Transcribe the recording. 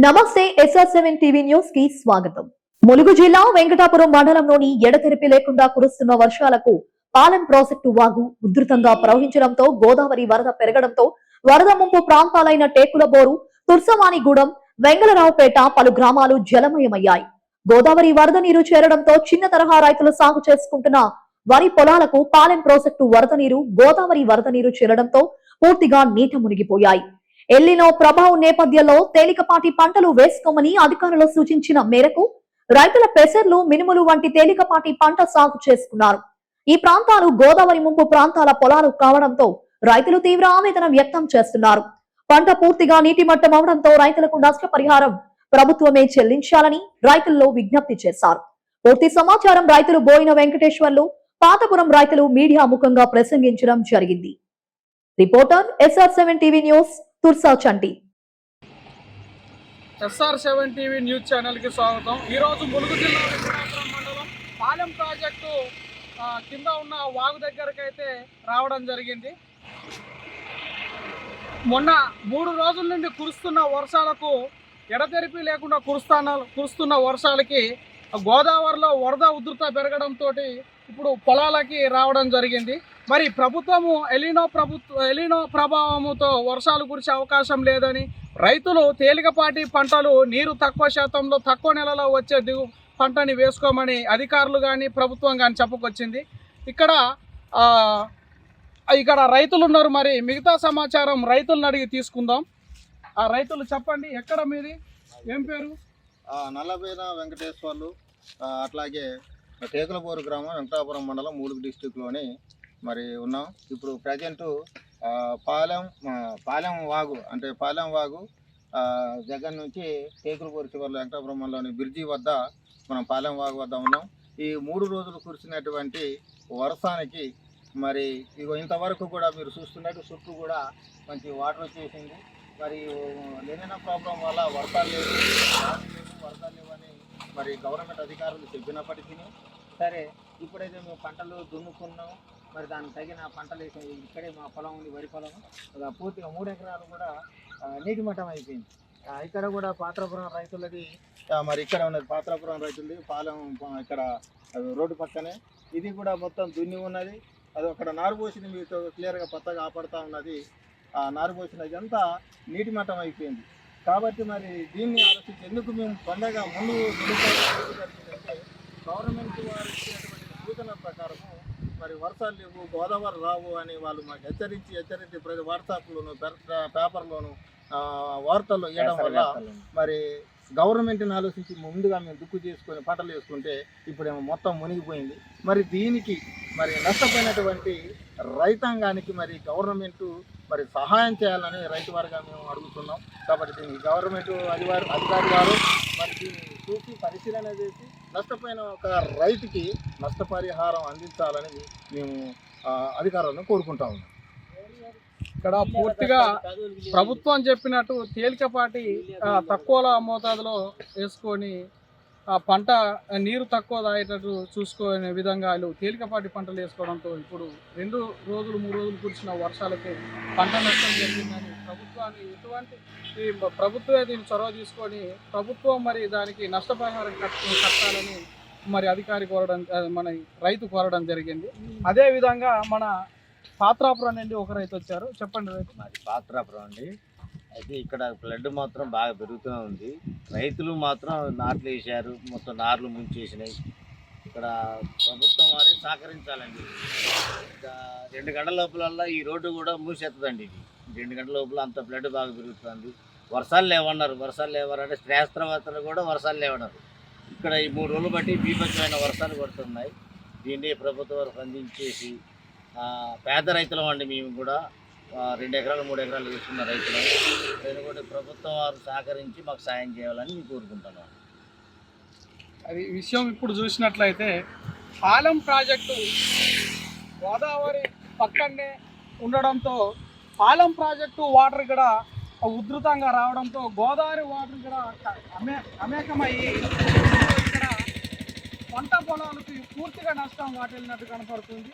నమస్తే SR7 TV news కి స్వాగతం. ములుగు జిల్లా వెంకటాపురం మండలంలోని ఎడతెరిపి లేకుండా కురుస్తున్న వర్షాలకు పాలెం ప్రాజెక్టు వాగు ఉధృతంగా ప్రవహించడంతో గోదావరి వరద పెరగడంతో వరద ముంపు ప్రాంతాలైన టేకులబోరు, తుర్సవానిగూడెం, వెంగళరావుపేట పలు గ్రామాలు జలమయమయ్యాయి. గోదావరి వరద నీరు చేరడంతో చిన్న తరహా రైతులు సాగు చేసుకుంటున్న వరి పొలాలకు పాలెం ప్రాజెక్టు వరద నీరు, గోదావరి వరద నీరు చేరడంతో పూర్తిగా నీట మునిగిపోయాయి. ఎల్లినో ప్రభావం నేపథ్యంలో తేలికపాటి పంటలు వేసుకోమని అధికారులు సూచించిన మేరకు రైతుల పెసర్లు, మినుములు వంటి తేలికపాటి పంట సాగు చేసుకున్నారు. ఈ ప్రాంతాలు గోదావరి ముంపు ప్రాంతాల పొలాలు కావడంతో రైతులు తీవ్ర ఆవేదన వ్యక్తం చేస్తున్నారు. పంట పూర్తిగా నీటిమట్టం అవడంతో రైతులకు నష్టపరిహారం ప్రభుత్వమే చెల్లించాలని రైతుల్లో విజ్ఞప్తి చేశారు. పూర్తి సమాచారం రైతులు బోయిన వెంకటేశ్వర్లు, పాతపురం రైతులు మీడియా ముఖంగా ప్రసంగించడం జరిగింది. రిపోర్టర్ SR7 టీవీ న్యూస్, తుర్సా చంటి. SR7 టీవీ న్యూస్ ఛానల్కి స్వాగతం. ఈరోజు ములుగు జిల్లా వెంకటాపురం మండలం పాలెం ప్రాజెక్టు కింద ఉన్న వాగు దగ్గరకు అయితే రావడం జరిగింది. మొన్న 3 రోజుల నుండి కురుస్తున్న వర్షాలకు ఎడతెరిపి లేకుండా కురుస్తున్న వర్షాలకి గోదావరిలో వరద ఉధృత పెరగడంతో ఇప్పుడు పొలాలకి రావడం జరిగింది. మరి ప్రభుత్వము ఎలినో ప్రభావంతో వర్షాలు కురిసే అవకాశం లేదని రైతులు తేలికపాటి పంటలు నీరు తక్కువ శాతంలో తక్కువ నెలలో వచ్చే పంటని వేసుకోమని అధికారులు కానీ ప్రభుత్వం కానీ చెప్పుకొచ్చింది. ఇక్కడ రైతులు ఉన్నారు. మరి మిగతా సమాచారం రైతులను అడిగి తీసుకుందాం. ఆ రైతులు చెప్పండి, ఎక్కడ మీది, ఏం పేరు? నల్లబేన వెంకటేశ్వర్లు, అట్లాగే టేకులబోరు గ్రామం, వెంకటాపురం మండలం, ములుగు డిస్టిక్లోని మరి ఉన్నాం. ఇప్పుడు ప్రజెంటు పాలెం వాగు దగ్గర నుంచి టేకులబోరు చివరిలో వెంకటాపురం మండలంలోని బ్రిడ్జి వద్ద మనం పాలెం వాగు వద్ద ఉన్నాం. ఈ 3 రోజులు కురిసినటువంటి వర్షానికి మరి ఇగో ఇంతవరకు కూడా మీరు చూస్తున్నట్టు చుట్టూ కూడా మంచి వాటర్ వచ్చేసింది. మరి లేని ప్రాబ్లం వల్ల వర్షాలు లేవని మరి గవర్నమెంట్ అధికారులు చెప్పినప్పటికీ సరే, ఇప్పుడైతే మేము పంటలు దున్నుకున్నాం. మరి దానికి తగిన పంటలు వేసాం. ఇక్కడే మా పొలం ఉంది, వరి పొలం. పూర్తిగా 3 ఎకరాలు కూడా నీటి మట్టం అయిపోయింది. ఇక్కడ కూడా పాత్రాపురం రైతులది, మరి ఇక్కడ ఉన్నది పాత్రాపురం రైతులది పాలెం, ఇక్కడ రోడ్డు పక్కనే ఇది కూడా మొత్తం దున్ని ఉన్నది. అది అక్కడ నారు పోసింది మీతో క్లియర్గా పచ్చగా ఆపడుతూ ఉన్నది. ఆ నారు పోసినది అంతా నీటి మట్టం అయిపోయింది. కాబట్టి మరి దీన్ని ఆలోచించి ఎందుకు మేము పండగ ముందు జరిగిందంటే గవర్నమెంట్ వారు ఇచ్చినటువంటి సూచన ప్రకారము మరి వర్షాలు లేవు, గోదావరి రావు అని వాళ్ళు మాకు హెచ్చరించి ప్రతి వాట్సాప్లోను, పేపర్లోను, వార్తల్లో ఇవ్వడం వల్ల మరి గవర్నమెంట్ని ఆలోచించి ముందుగా మేము దుక్కు చేసుకొని పంటలు వేసుకుంటే ఇప్పుడేమో మొత్తం మునిగిపోయింది. మరి దీనికి మరి నష్టపోయినటువంటి రైతాంగానికి మరి గవర్నమెంట్ మరి సహాయం చేయాలని రైతు వారిగా మేము అడుగుతున్నాం. కాబట్టి దీనికి గవర్నమెంట్ అధికారి వారు మరి దీన్ని చూసి పరిశీలన చేసి నష్టపోయిన ఒక రైతుకి నష్టపరిహారం అందించాలని మేము అధికారులను కోరుకుంటా ఉన్నాం. ఇక్కడ పూర్తిగా ప్రభుత్వం చెప్పినట్టు తేలికపాటి తక్కువ మోతాదులో వేసుకొని పంట నీరు తక్కువ తాగేటట్టు చూసుకునే విధంగా తేలికపాటి పంటలు వేసుకోవడంతో ఇప్పుడు 2 రోజులు 3 రోజులు కురిసిన వర్షాలకి పంట నష్టం జరిగిందని ప్రభుత్వమే దీన్ని చొరవ తీసుకొని ప్రభుత్వం మరి దానికి నష్టపరిహారం కట్టాలని మరి అధికారి కోరడం, మన రైతు కోరడం జరిగింది. అదేవిధంగా మన పాత్రాపురం నుండి ఒక రైతు వచ్చారు. చెప్పండి రైతు. మాది పాత్రాపురం అండి. అయితే ఇక్కడ ఫ్లడ్ మాత్రం బాగా పెరుగుతూనే ఉంది. రైతులు మాత్రం నాట్లు వేసారు, మొత్తం నార్లు ముంచేసినాయి. ఇక్కడ ప్రభుత్వం వారి సహకరించాలండి. ఇంకా 2 గంటల లోపల ఈ రోడ్డు కూడా మూసేస్తుందండి. ఇది 2 గంటల లోపల అంత ఫ్లడ్ బాగా పెరుగుతుంది. వర్షాలు లేవరంటే శ్రేష్ఠవతలు కూడా వర్షాలు లేవన్నారు. ఇక్కడ ఈ 3 రోజులు బట్టి బీభత్సమైన వర్షాలు పడుతున్నాయి. దీన్ని ప్రభుత్వం వారు స్పందించేసి పేద రైతులం అండి, మేము కూడా 2 ఎకరాలు 3 ఎకరాలు వేసుకున్న రైతులు. నేను కూడా ప్రభుత్వం వారు సహకరించి మాకు సాయం చేయాలని నేను కోరుకుంటున్నాను. అది విషయం ఇప్పుడు చూసినట్లయితే పాలెం ప్రాజెక్టు గోదావరి పక్కనే ఉండడంతో పాలెం ప్రాజెక్టు వాటర్ ఇక్కడ ఉధృతంగా రావడంతో గోదావరి వాటర్ ఇక్కడ అనేకమయ్యి ఇక్కడ పంట పొలాలకు పూర్తిగా నష్టం వాటిల్లినట్టు కనపడుతుంది.